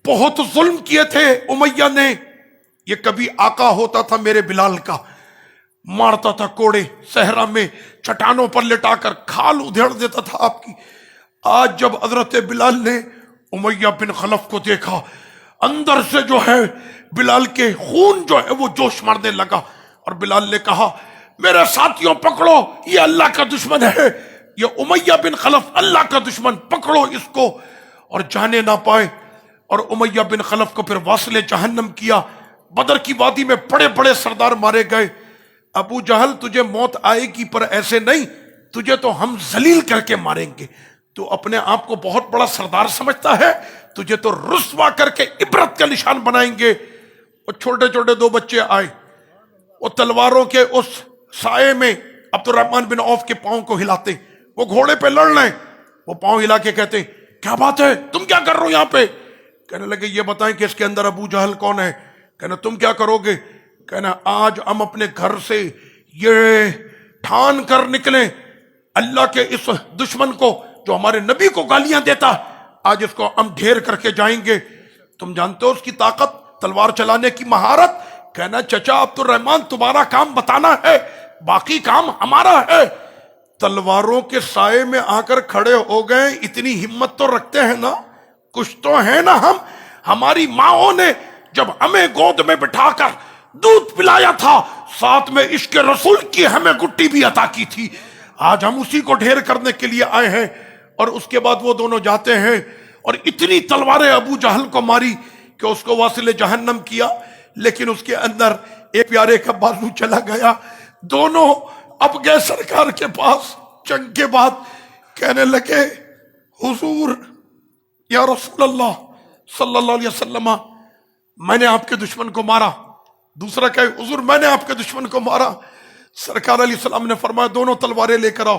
بہت ظلم کیے تھے امیہ نے، یہ کبھی آقا ہوتا تھا میرے بلال کا، مارتا تھا کوڑے صحرا میں، چٹانوں پر لٹا کر کھال ادھیڑ دیتا تھا آپ کی۔ آج جب حضرت بلال نے امیہ بن خلف کو دیکھا، اندر سے جو ہے بلال کے خون جو ہے وہ جوش مارنے لگا، اور بلال نے کہا میرے ساتھیوں پکڑو، یہ اللہ کا دشمن ہے، یہ امیہ بن خلف اللہ کا دشمن، پکڑو اس کو، اور جانے نہ پائے۔ اور امیہ بن خلف کو پھر واصل جہنم کیا۔ بدر کی وادی میں بڑے بڑے سردار مارے گئے۔ ابو جہل تجھے موت آئے گی پر ایسے نہیں، تجھے تو ہم ذلیل کر کے ماریں گے۔ تو اپنے آپ کو بہت بڑا سردار سمجھتا ہے، تجھے تو رسوا کر کے عبرت کا نشان بنائیں گے۔ وہ چھوٹے چھوٹے دو بچے آئے، وہ تلواروں کے اس سائے میں عبد الرحمن بن عوف کے پاؤں کو ہلاتے، وہ گھوڑے پہ لڑ رہے ہیں، وہ پاؤں ہلا کے کہتے کیا بات ہے، تم کیا کر رہے ہو یہاں پہ؟ کہنے لگے یہ بتائیں کہ اس کے اندر ابو جہل کون ہے؟ کہنا تم کیا کرو گے؟ کہنا آج ہم اپنے گھر سے یہ ٹھان کر نکلیں، اللہ کے اس دشمن کو جو ہمارے نبی کو گالیاں دیتا، آج اس کو ہم ڈھیر کر کے جائیں گے۔ تم جانتے ہو اس کی طاقت، تلوار چلانے کی مہارت؟ کہنا چچا عبد الرحمن تمہارا کام بتانا ہے، باقی کام ہمارا ہے۔ تلواروں کے سائے میں آ کر کھڑے ہو گئے، اتنی ہمت تو رکھتے ہیں نا، کچھ تو ہے نا ہم۔ ہماری ماؤں نے جب ہمیں گود میں بٹھا کر دودھ پلایا تھا، ساتھ میں عشق رسول کی ہمیں گٹی بھی عطا کی تھی، آج ہم اسی کو ڈھیر کرنے کے لیے آئے ہیں۔ اور اس کے بعد وہ دونوں جاتے ہیں اور اتنی تلواریں ابو جہل کو ماری کہ اس کو واصل جہنم کیا۔ لیکن اس کے اندر ایک پیارے کا بازو چلا گیا. دونوں اب گئے سرکار کے پاس جنگ کے بعد، کہنے لگے حضور یا رسول اللہ صلی اللہ علیہ وسلم میں نے آپ کے دشمن کو مارا. دوسرا کہے حضور میں نے آپ کے دشمن کو مارا. سرکار علیہ السلام نے فرمایا دونوں تلواریں لے کر آؤ.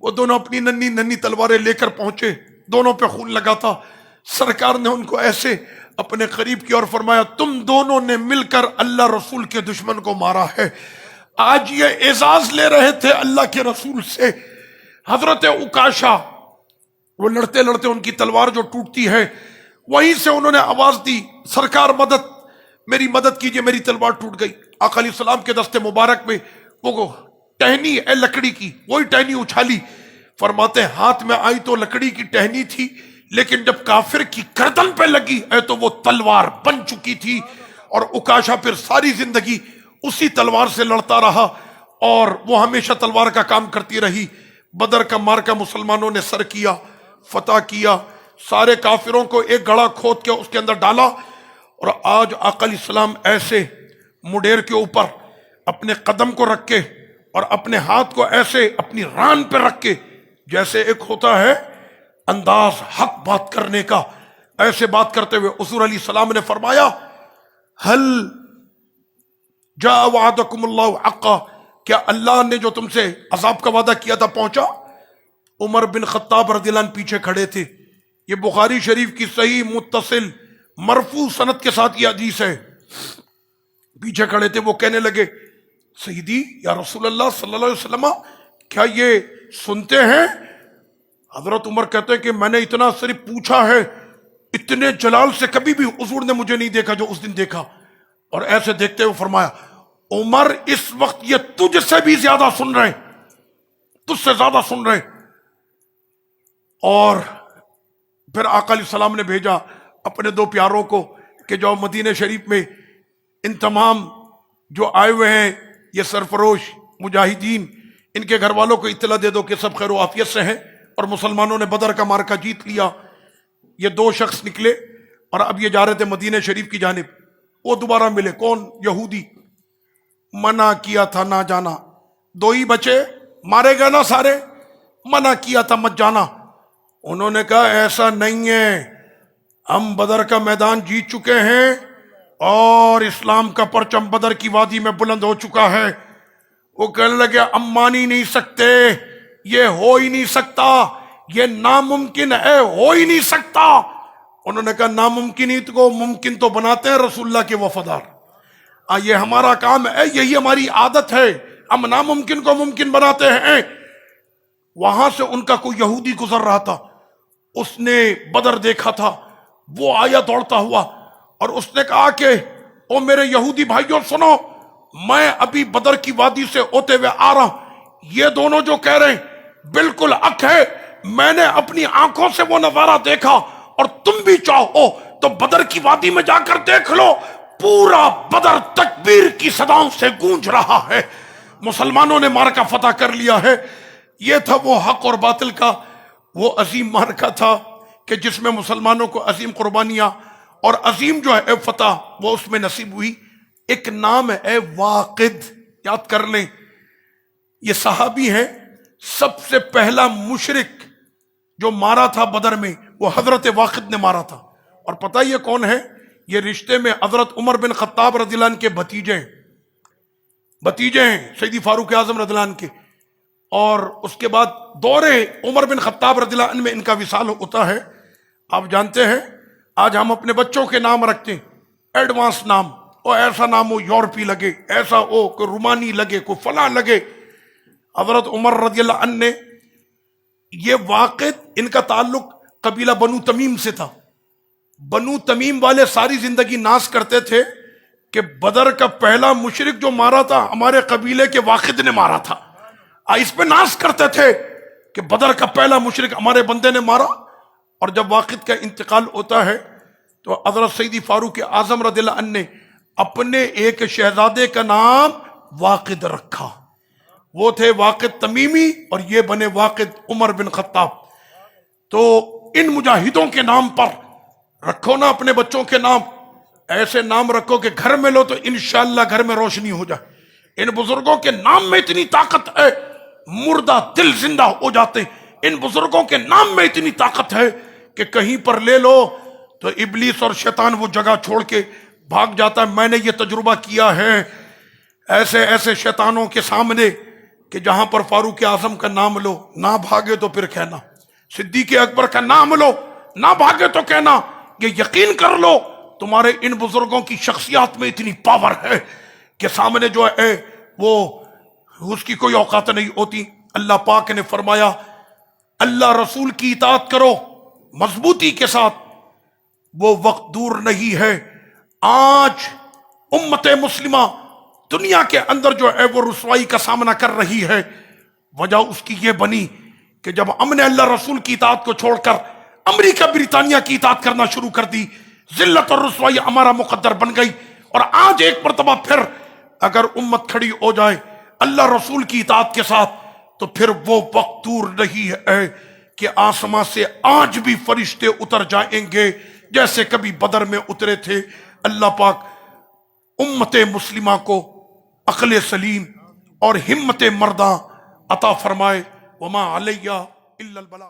وہ دونوں اپنی ننھی ننھی تلواریں لے کر پہنچے، دونوں پہ خون لگا تھا. سرکار نے ان کو ایسے اپنے قریب کیا اور فرمایا تم دونوں نے مل کر اللہ رسول کے دشمن کو مارا ہے. آج یہ اعزاز لے رہے تھے اللہ کے رسول سے. حضرت عکاشہ وہ لڑتے لڑتے ان کی تلوار جو ٹوٹتی ہے وہیں سے انہوں نے آواز دی سرکار مدد، میری مدد کیجئے، میری تلوار ٹوٹ گئی. آقا علیہ السلام کے دست مبارک میں وہ ٹہنی ہے لکڑی کی، وہی ٹہنی اچھالی. فرماتے ہیں ہاتھ میں آئی تو لکڑی کی ٹہنی تھی، لیکن جب کافر کی گردن پہ لگی ہے تو وہ تلوار بن چکی تھی. اور عکاشہ پھر ساری زندگی اسی تلوار سے لڑتا رہا اور وہ ہمیشہ تلوار کا کام کرتی رہی. بدر کا مارکا مسلمانوں نے سر کیا، فتح کیا، سارے کافروں کو ایک گڑھا کھود کے اس کے اندر ڈالا. اور آج آقا علیہ السلام ایسے مڈیر کے اوپر اپنے قدم کو رکھ کے اور اپنے ہاتھ کو ایسے اپنی ران پہ رکھ کے، جیسے ایک ہوتا ہے انداز حق بات کرنے کا، ایسے بات کرتے ہوئے حضور علیہ السلام نے فرمایا ہل جاء وعدکم اللہ حقا، کیا اللہ نے جو تم سے عذاب کا وعدہ کیا تھا پہنچا؟ عمر بن خطاب رضی اللہ عنہ پیچھے کھڑے تھے. یہ بخاری شریف کی صحیح متصل مرفوع سند کے ساتھ یہ حدیث ہے. پیچھے کھڑے تھے، وہ کہنے لگے سیدی یا رسول اللہ صلی اللہ علیہ وسلم کیا یہ سنتے ہیں؟ حضرت عمر کہتے ہیں کہ میں نے اتنا صرف پوچھا ہے، اتنے جلال سے کبھی بھی حضور نے مجھے نہیں دیکھا جو اس دن دیکھا. اور ایسے دیکھتے ہوئے فرمایا عمر اس وقت یہ تجھ سے بھی زیادہ سن رہے، تجھ سے زیادہ سن رہے. اور پھر آقا علیہ السلام نے بھیجا اپنے دو پیاروں کو کہ جو مدینہ شریف میں ان تمام جو آئے ہوئے ہیں یہ سرفروش مجاہدین، ان کے گھر والوں کو اطلاع دے دو کہ سب خیر و عافیت سے ہیں اور مسلمانوں نے بدر کا مارکا جیت لیا. یہ دو شخص نکلے اور اب یہ جا رہے تھے مدینہ شریف کی جانب. وہ دوبارہ ملے، کون؟ یہودی. منع کیا تھا نہ جانا، دو ہی بچے مارے گئے نا سارے، منع کیا تھا مت جانا. انہوں نے کہا ایسا نہیں ہے، ہم بدر کا میدان جیت چکے ہیں اور اسلام کا پرچم بدر کی وادی میں بلند ہو چکا ہے. وہ کہنے لگے ہم مان ہی نہیں سکتے، یہ ہو ہی نہیں سکتا، یہ ناممکن ہے، ہو ہی نہیں سکتا. انہوں نے کہا ناممکن ہی کو ممکن تو بناتے ہیں رسول اللہ کے وفادار، یہ ہمارا کام ہے، یہی ہماری عادت ہے، ہم ناممکن کو ممکن بناتے ہیں. وہاں سے ان کا کوئی یہودی گزر رہا تھا، اس نے بدر دیکھا تھا، وہ آیا دوڑتا ہوا اور اس نے کہا کہ او میرے یہودی بھائیوں سنو، میں ابھی بدر کی وادی سے ہوتے ہوئے آ رہا ہوں، یہ دونوں جو کہہ رہے ہیں بالکل حق ہے، میں نے اپنی آنکھوں سے وہ نظارہ دیکھا، اور تم بھی چاہو تو بدر کی وادی میں جا کر دیکھ لو، پورا بدر تکبیر کی صداؤں سے گونج رہا ہے، مسلمانوں نے مارکا فتح کر لیا ہے. یہ تھا وہ حق اور باطل کا وہ عظیم مارکا تھا کہ جس میں مسلمانوں کو عظیم قربانیاں اور عظیم جو ہے فتح وہ اس میں نصیب ہوئی. ایک نام ہے واقد، یاد کر لیں، یہ صحابی ہیں. سب سے پہلا مشرک جو مارا تھا بدر میں وہ حضرت واقد نے مارا تھا. اور پتہ یہ کون ہے؟ یہ رشتے میں حضرت عمر بن خطاب رضی اللہ عنہ کے بھتیجے ہیں سیدی فاروق اعظم رضی اللہ عنہ کے. اور اس کے بعد دور عمر بن خطاب رضی اللہ عنہ میں ان کا وصال ہوتا ہے. آپ جانتے ہیں آج ہم اپنے بچوں کے نام رکھتے ہیں ایڈوانس نام، اور ایسا نام ہو یورپی لگے، ایسا ہو کوئی رومانی لگے، کوئی فلاں لگے. حضرت عمر رضی اللہ عنہ نے یہ واقد، ان کا تعلق قبیلہ بنو تمیم سے تھا. بنو تمیم والے ساری زندگی ناز کرتے تھے کہ بدر کا پہلا مشرک جو مارا تھا ہمارے قبیلے کے واقد نے مارا تھا. اس پہ ناز کرتے تھے کہ بدر کا پہلا مشرک ہمارے بندے نے مارا. اور جب واقد کا انتقال ہوتا ہے تو حضرت سیدی فاروق اعظم رضی اللہ عنہ نے اپنے ایک شہزادے کا نام واقد رکھا. وہ تھے واقد تمیمی اور یہ بنے واقد عمر بن خطاب. تو ان مجاہدوں کے نام پر رکھو نا اپنے بچوں کے نام. ایسے نام رکھو کہ گھر میں لو تو انشاءاللہ گھر میں روشنی ہو جائے۔ ان بزرگوں کے نام میں اتنی طاقت ہے، مردہ دل زندہ ہو جاتے۔ ان بزرگوں کے نام میں اتنی طاقت ہے کہ کہیں پر لے لو تو ابلیس اور شیطان وہ جگہ چھوڑ کے بھاگ جاتا ہے۔ میں نے یہ تجربہ کیا ہے ایسے ایسے شیطانوں کے سامنے کہ جہاں پر فاروق اعظم کا نام لو نہ بھاگے تو پھر کہنا، صدیق اکبر کا نام لو نہ بھاگے تو کہنا، یہ یقین کر لو تمہارے ان بزرگوں کی شخصیات میں اتنی پاور ہے کہ سامنے جو ہے وہ اس کی کوئی اوقات نہیں ہوتی۔ اللہ پاک نے فرمایا اللہ رسول کی اطاعت کرو مضبوطی کے ساتھ، وہ وقت دور نہیں ہے آج امت مسلمہ دنیا کے اندر جو ہے وہ رسوائی کا سامنا کر رہی ہے۔ وجہ اس کی یہ بنی کہ جب ہم نے اللہ رسول کی اطاعت کو چھوڑ کر امریکہ برطانیہ کی اطاعت کرنا شروع کر دی، ذلت اور رسوائی ہمارا مقدر بن گئی۔ اور آج ایک مرتبہ پھر اگر امت کھڑی ہو جائے اللہ رسول کی اطاعت کے ساتھ تو پھر وہ وقت دور نہیں ہے کہ آسمان سے آج بھی فرشتے اتر جائیں گے جیسے کبھی بدر میں اترے تھے۔ اللہ پاک امت مسلمہ کو عقل سلیم اور ہمت مرداں عطا فرمائے۔ وما علیہ الا البلاغ۔